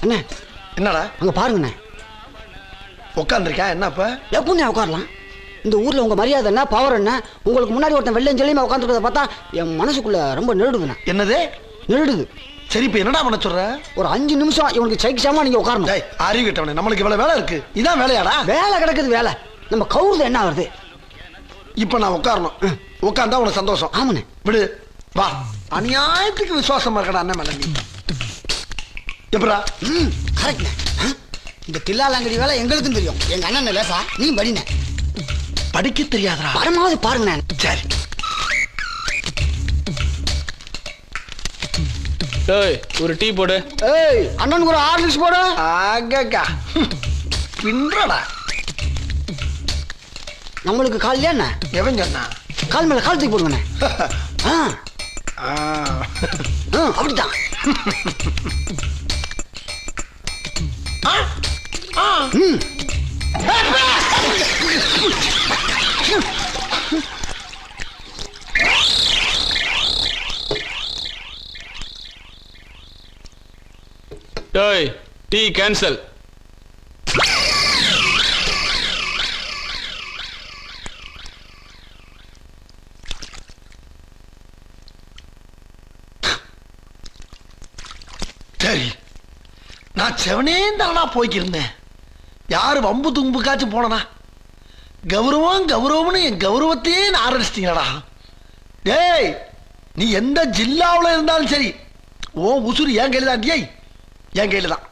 அண்ணே என்னடா அங்க பாருங்கண்ணே. உட்காந்துருக்கா என்ன இப்ப? எப்படிண்ணே உட்காரலாம்? இந்த ஊர்ல உங்க மரியாதை என்ன, பவர் என்ன? உங்களுக்கு முன்னாடி ஒருத்தன் வெள்ளையும் சொல்லியுமா உட்காந்துருக்கத பார்த்தா என் மனசுக்குள்ள ரொம்ப நெருடுதுண்ணே. என்னது நெருடுது? சரி இப்ப என்னடா பண்ண சொல்ற? ஒரு 5 நிமிஷம் இவனுக்கு சைக்கிசாமா நீங்க உட்காரணும். அறிவு கிட்டவனே, நம்மளுக்கு இவ்வளவு வேலை இருக்கு. இதான் வேலையாடா? வேலை கிடக்குது வேலை. நம்ம கவுருது என்ன வருது? இப்ப நான் உட்காரணும். உட்கார்ந்தா உனக்கு சந்தோஷம். ஆமாண்ணே. விடு வா. அநியாயத்துக்கு விசுவாசமா இருக்கடா அண்ணன் மேல நீ. எப்படா? கரெக்ட்ண்ணே. இந்த தில்லாலங்கடி வேலை எங்களுக்கும் தெரியும். எங்க அண்ணன் லேசா நீ படினே. படிக்க தெரியாதா? படமாவது பாருங்க. சரி. ஏய் ஒரு டீ போடு. ஏய் அண்ணனுக்கு ஒரு ஹார்லிக்ஸ் போடு. ஆகா பின்றடா. நம்மளுக்கு கால் என்ன? எவன் சொன்னா? கால் மேல கால் தூக்கி போடுங்கண்ணே. அப்படித்தான். ஏய் டீ கேன்சல். சரி நான் செவனே தானா போய்க்கிருந்தேன். யாரு வம்பு தும்புக்காச்சும் போனனா? கௌரவம் கௌரவம்னு என் கௌரவத்தையே ஆரம்பிச்சிட்டீங்களா? டேய் நீ எந்த ஜில்லாவில் இருந்தாலும் சரி ஓ உசுறு என் கையில் தான். என் கையில் தான்.